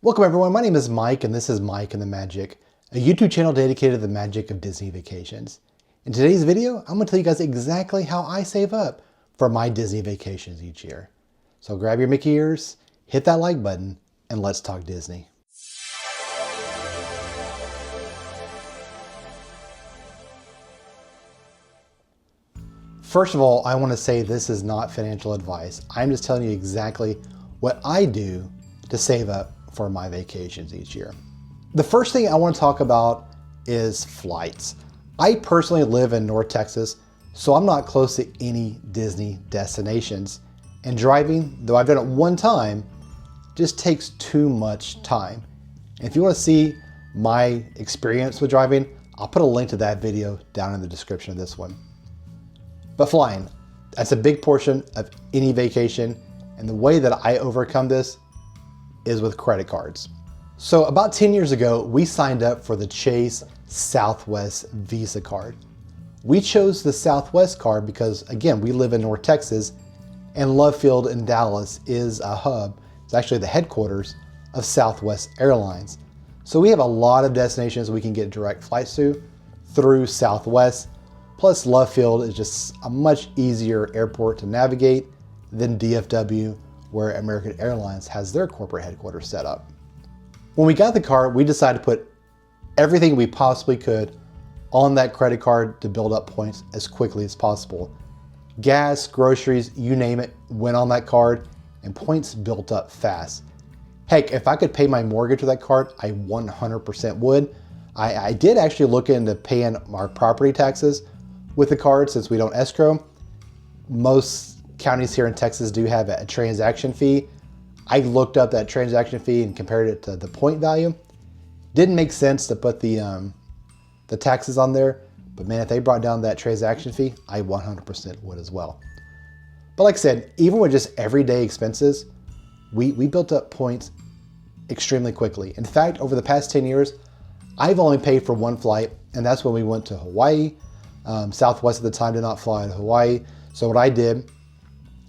Welcome everyone, my name is Mike and this is Mike and the Magic, a YouTube channel dedicated to the magic of Disney vacations. In today's video, I'm going to tell you guys exactly how I save up for my Disney vacations each year. So grab your Mickey ears, hit that like button, and let's talk Disney. First of all, I want to say this is not financial advice. I'm just telling you exactly what I do to save up for my vacations each year. The first thing I want to talk about is flights. I personally live in North Texas, so I'm not close to any Disney destinations. And driving, though I've done it one time, just takes too much time. And if you want to see my experience with driving, I'll put a link to that video down in the description of this one. But flying, that's a big portion of any vacation. And the way that I overcome this is with credit cards. So about 10 years ago, we signed up for the Chase Southwest Visa card. We chose the Southwest card because, again, we live in North Texas and Love Field in Dallas is a hub. It's actually the headquarters of Southwest Airlines. So we have a lot of destinations we can get direct flights to through Southwest. Plus Love Field is just a much easier airport to navigate than DFW, where American Airlines has their corporate headquarters set up. When we got the card, we decided to put everything we possibly could on that credit card to build up points as quickly as possible. Gas, groceries, you name it, went on that card and points built up fast. Heck, if I could pay my mortgage with that card, I 100% would. I did actually look into paying our property taxes with the card since we don't escrow. Most counties here in Texas do have a transaction fee. I looked up that transaction fee and compared it to the point value. Didn't make sense to put the taxes on there, but man, if they brought down that transaction fee, I 100% would as well. But like I said, even with just everyday expenses, we built up points extremely quickly. In fact, over the past 10 years, I've only paid for one flight, and that's when we went to Hawaii. Southwest at the time did not fly to Hawaii. So what I did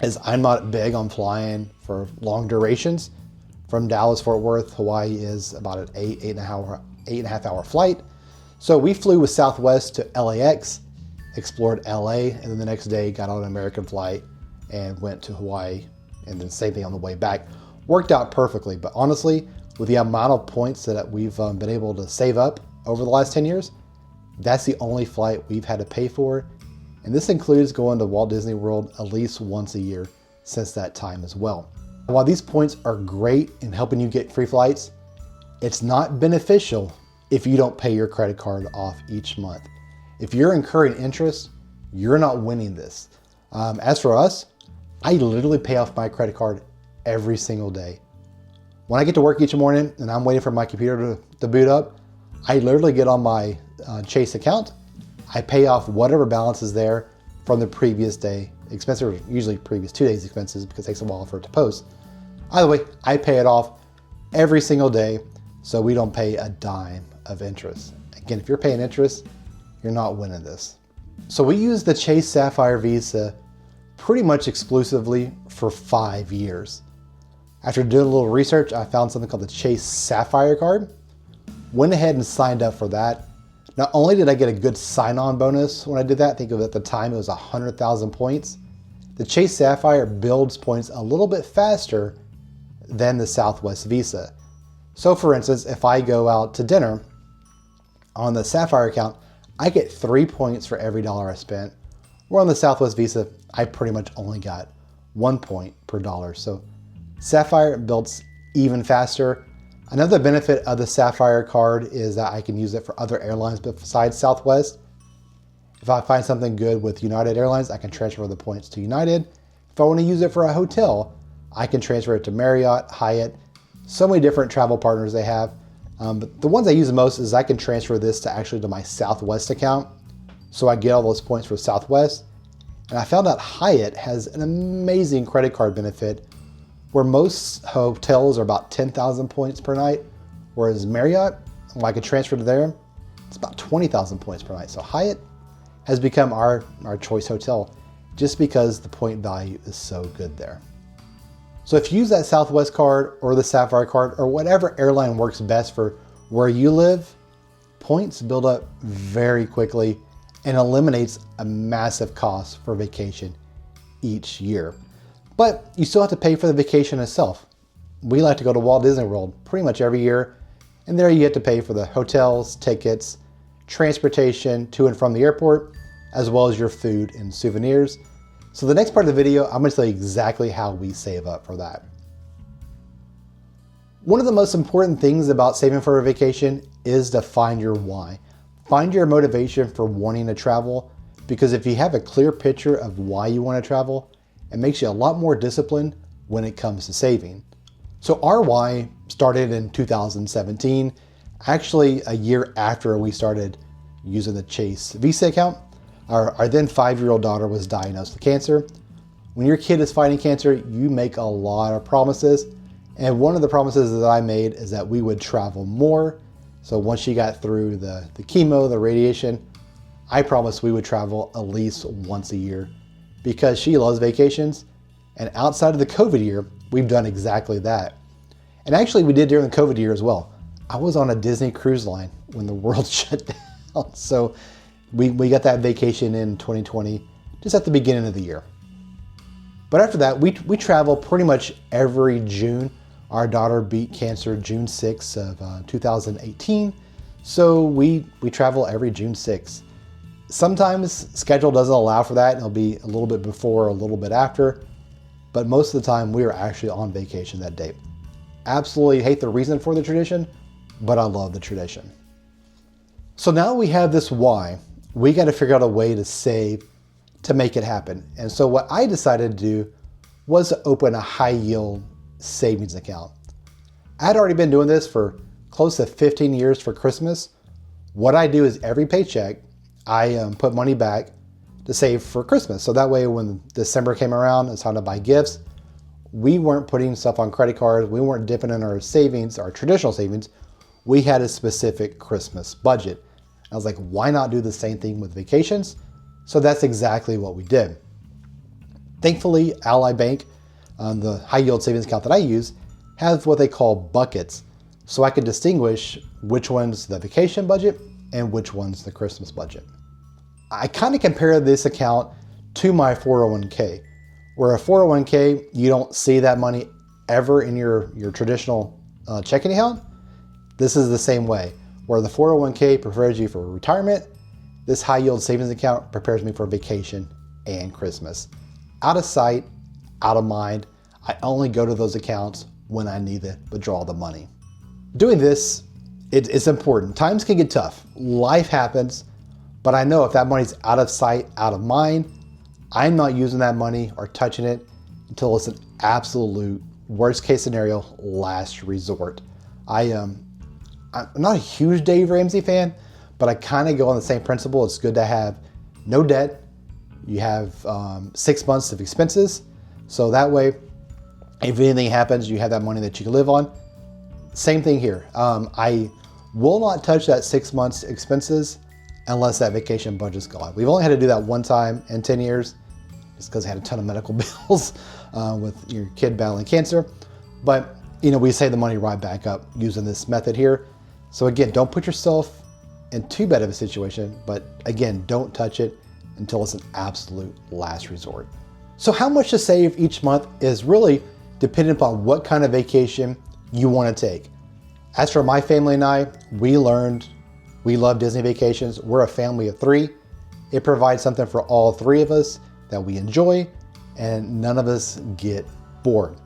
is I'm not big on flying for long durations. From Dallas, Fort Worth, Hawaii is about an eight and a half hour flight. So we flew with Southwest to LAX, explored LA, and then the next day got on an American flight and went to Hawaii, and then same thing on the way back. Worked out perfectly, but honestly, with the amount of points that we've been able to save up over the last 10 years, that's the only flight we've had to pay for. And this includes going to Walt Disney World at least once a year since that time as well. While these points are great in helping you get free flights, it's not beneficial if you don't pay your credit card off each month. If you're incurring interest, you're not winning this. As for us, I literally pay off my credit card every single day. When I get to work each morning and I'm waiting for my computer to boot up, I literally get on my Chase account. I pay off whatever balance is there from the previous day expenses, or usually previous 2 days expenses because it takes a while for it to post. Either way, I pay it off every single day so we don't pay a dime of interest. Again, if you're paying interest, you're not winning this. So we use the Chase Sapphire Visa pretty much exclusively for 5 years. After doing a little research, I found something called the Chase Sapphire card. Went ahead and signed up for that. Not only did I get a good sign-on bonus when I did that, I think at the time it was 100,000 points. The Chase Sapphire builds points a little bit faster than the Southwest Visa. So for instance, if I go out to dinner on the Sapphire account, I get 3 points for every dollar I spent. Where on the Southwest Visa, I pretty much only got 1 point per dollar. So Sapphire builds even faster. Another benefit of the Sapphire card is that I can use it for other airlines besides Southwest. If I find something good with United Airlines, I can transfer the points to United. If I want to use it for a hotel, I can transfer it to Marriott, Hyatt, so many different travel partners they have. But the ones I use the most is I can transfer this to my Southwest account. So I get all those points for Southwest. And I found out Hyatt has an amazing credit card benefit where most hotels are about 10,000 points per night, whereas Marriott, when I could transfer to there, it's about 20,000 points per night. So Hyatt has become our choice hotel just because the point value is so good there. So if you use that Southwest card or the Sapphire card or whatever airline works best for where you live, points build up very quickly and eliminates a massive cost for vacation each year. But you still have to pay for the vacation itself. We like to go to Walt Disney World pretty much every year, and there you get to pay for the hotels, tickets, transportation to and from the airport, as well as your food and souvenirs. So the next part of the video, I'm going to tell you exactly how we save up for that. One of the most important things about saving for a vacation is to find your why. Find your motivation for wanting to travel, because if you have a clear picture of why you want to travel, it makes you a lot more disciplined when it comes to saving. So our why started in 2017, actually a year after we started using the Chase Visa account. Our then 5-year-old daughter was diagnosed with cancer. When your kid is fighting cancer, you make a lot of promises. And one of the promises that I made is that we would travel more. So once she got through the chemo, the radiation, I promised we would travel at least once a year because she loves vacations. And outside of the COVID year, we've done exactly that. And actually we did during the COVID year as well. I was on a Disney cruise line when the world shut down. So we got that vacation in 2020, just at the beginning of the year. But after that, we travel pretty much every June. Our daughter beat cancer June 6th of 2018. So we travel every June 6th. Sometimes schedule doesn't allow for that, and it'll be a little bit before, a little bit after. But most of the time we are actually on vacation that day. Absolutely hate the reason for the tradition, but I love the tradition. So now we have this why, we got to figure out a way to save to make it happen. And so what I decided to do was to open a high yield savings account. I'd already been doing this for close to 15 years for Christmas. What I do is every paycheck, I put money back to save for Christmas. So that way when December came around, it's time to buy gifts. We weren't putting stuff on credit cards. We weren't dipping in our savings, our traditional savings. We had a specific Christmas budget. I was like, why not do the same thing with vacations? So that's exactly what we did. Thankfully, Ally Bank, the high yield savings account that I use, has what they call buckets. So I can distinguish which one's the vacation budget and which one's the Christmas budget. I kind of compare this account to my 401k, where a 401k, you don't see that money ever in your traditional checking account. This is the same way, where the 401k prepares you for retirement. This high yield savings account prepares me for vacation and Christmas. Out of sight, out of mind. I only go to those accounts when I need to withdraw the money. Doing this, it's important. Times can get tough. Life happens, but I know if that money's out of sight, out of mind, I'm not using that money or touching it until it's an absolute worst case scenario, last resort. I'm not a huge Dave Ramsey fan, but I kind of go on the same principle. It's good to have no debt. You have 6 months of expenses. So that way, if anything happens, you have that money that you can live on. Same thing here. I will not touch that 6 months expenses unless that vacation budget's gone. We've only had to do that one time in 10 years, just because I had a ton of medical bills with your kid battling cancer. But we save the money right back up using this method here. So again, don't put yourself in too bad of a situation, but again, don't touch it until it's an absolute last resort. So how much to save each month is really dependent upon what kind of vacation you want to take. As for my family and I, we love Disney vacations. We're a family of 3. It provides something for all 3 of us that we enjoy, and none of us get bored.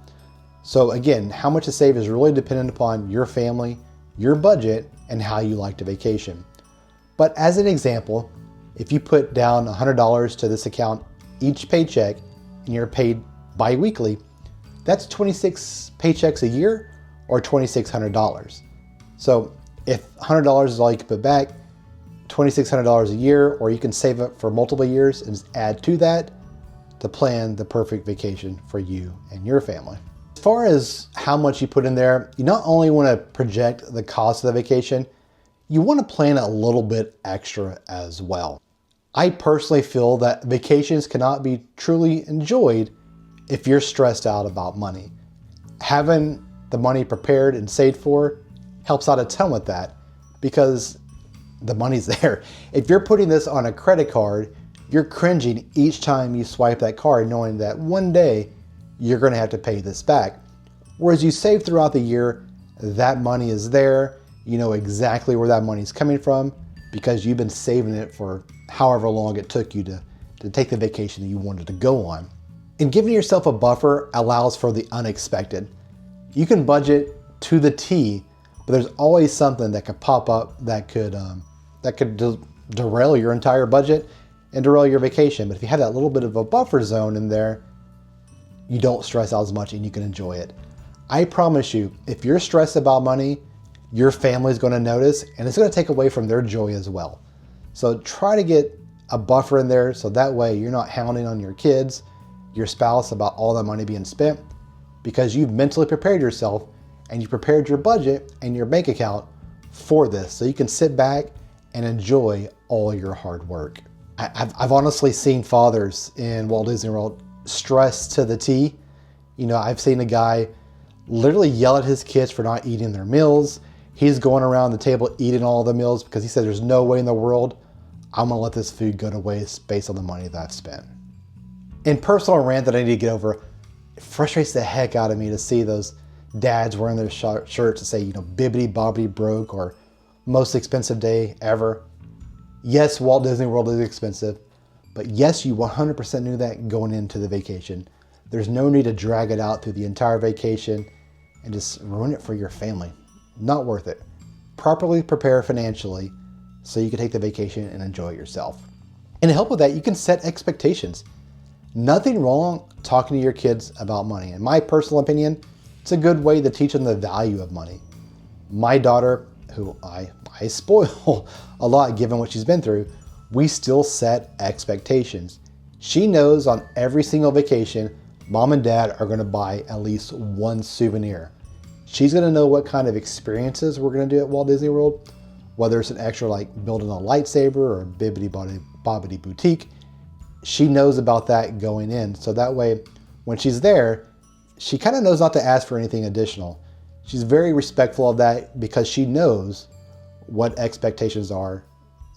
So again, how much to save is really dependent upon your family, your budget, and how you like to vacation. But as an example, if you put down $100 to this account each paycheck and you're paid bi-weekly, that's 26 paychecks a year or $2,600. So if $100 is all you can put back, $2,600 a year, or you can save it for multiple years and just add to that to plan the perfect vacation for you and your family. As far as how much you put in there, you not only want to project the cost of the vacation, you want to plan a little bit extra as well. I personally feel that vacations cannot be truly enjoyed if you're stressed out about money. Having the money prepared and saved for helps out a ton with that because the money's there. If you're putting this on a credit card, you're cringing each time you swipe that card knowing that one day you're going to have to pay this back. Whereas you save throughout the year, that money is there. You know exactly where that money's coming from because you've been saving it for however long it took you to take the vacation that you wanted to go on. And giving yourself a buffer allows for the unexpected. You can budget to the T, but there's always something that could pop up that could derail your entire budget and derail your vacation. But if you have that little bit of a buffer zone in there, you don't stress out as much and you can enjoy it. I promise you, if you're stressed about money, your family's going to notice and it's going to take away from their joy as well. So try to get a buffer in there so that way you're not hounding on your kids, your spouse about all that money being spent because you've mentally prepared yourself and you prepared your budget and your bank account for this so you can sit back and enjoy all your hard work. I've honestly seen fathers in Walt Disney World stressed to the T. You know, I've seen a guy literally yell at his kids for not eating their meals. He's going around the table eating all the meals because he said there's no way in the world I'm gonna let this food go to waste based on the money that I've spent. And personal rant that I need to get over, it frustrates the heck out of me to see those dads wearing their shirts that say, you know, bibbity bobbity broke or most expensive day ever. Yes, Walt Disney World is expensive, but yes, you 100% knew that going into the vacation. There's no need to drag it out through the entire vacation and just ruin it for your family. Not worth it. Properly prepare financially so you can take the vacation and enjoy it yourself. And to help with that, you can set expectations. Nothing wrong talking to your kids about money. In my personal opinion, it's a good way to teach them the value of money. My daughter, who I spoil a lot given what she's been through, we still set expectations. She knows on every single vacation, mom and dad are gonna buy at least one souvenir. She's gonna know what kind of experiences we're gonna do at Walt Disney World, whether it's an extra like building a lightsaber or bibbity bobbity boutique. She knows about that going in. So that way, when she's there, she kind of knows not to ask for anything additional. She's very respectful of that because she knows what expectations are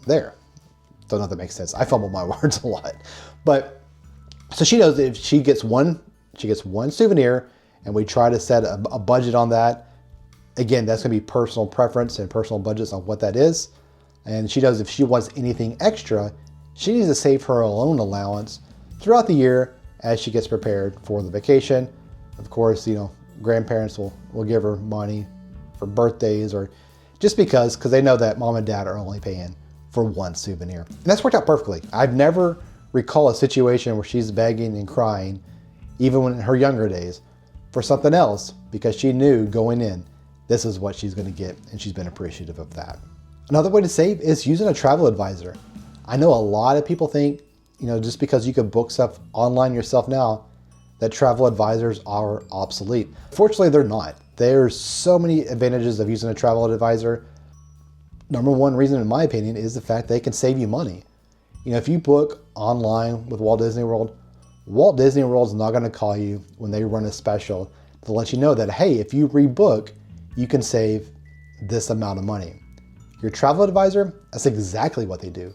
there. Don't know if that makes sense. I fumble my words a lot. But so she knows that if she gets one souvenir and we try to set a budget on that. Again, that's gonna be personal preference and personal budgets on what that is. And she knows if she wants anything extra, she needs to save her own allowance throughout the year as she gets prepared for the vacation. Of course, you know, grandparents will give her money for birthdays or just because they know that mom and dad are only paying for one souvenir. And that's worked out perfectly. I've never recall a situation where she's begging and crying, even when in her younger days, for something else because she knew going in, this is what she's gonna get and she's been appreciative of that. Another way to save is using a travel advisor. I know a lot of people think, you know, just because you can book stuff online yourself now, that travel advisors are obsolete. Fortunately, they're not. There's so many advantages of using a travel advisor. Number one reason, in my opinion, is the fact they can save you money. You know, if you book online with Walt Disney World is not gonna call you when they run a special to let you know that, hey, if you rebook, you can save this amount of money. Your travel advisor, that's exactly what they do.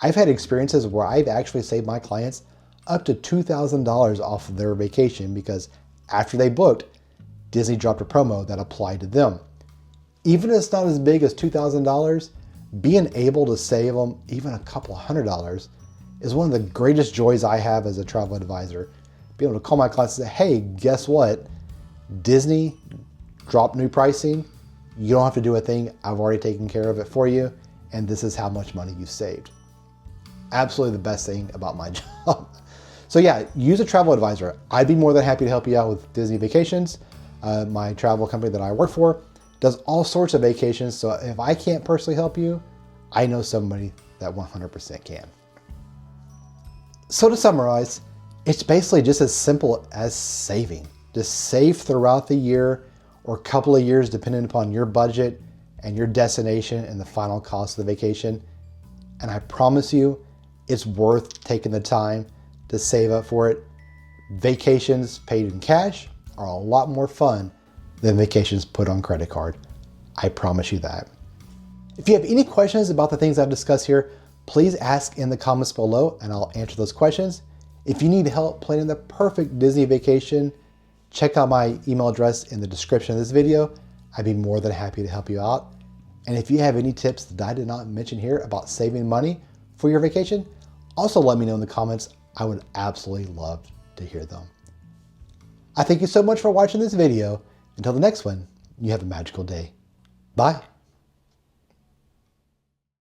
I've had experiences where I've actually saved my clients up to $2,000 off of their vacation because after they booked, Disney dropped a promo that applied to them. Even if it's not as big as $2,000, being able to save them even a couple $100 is one of the greatest joys I have as a travel advisor. Be able to call my clients and say, hey, guess what? Disney dropped new pricing. You don't have to do a thing. I've already taken care of it for you. And this is how much money you saved. Absolutely the best thing about my job. So yeah, use a travel advisor. I'd be more than happy to help you out with Disney Vacations. My travel company that I work for does all sorts of vacations. So if I can't personally help you, I know somebody that 100% can. So to summarize, it's basically just as simple as saving. Just save throughout the year or a couple of years, depending upon your budget and your destination and the final cost of the vacation. And I promise you, it's worth taking the time to save up for it. Vacations paid in cash are a lot more fun than vacations put on credit card. I promise you that. If you have any questions about the things I've discussed here, please ask in the comments below and I'll answer those questions. If you need help planning the perfect Disney vacation, check out my email address in the description of this video. I'd be more than happy to help you out. And if you have any tips that I did not mention here about saving money for your vacation, also let me know in the comments. I would absolutely love to hear them. I thank you so much for watching this video. Until the next one, you have a magical day. Bye.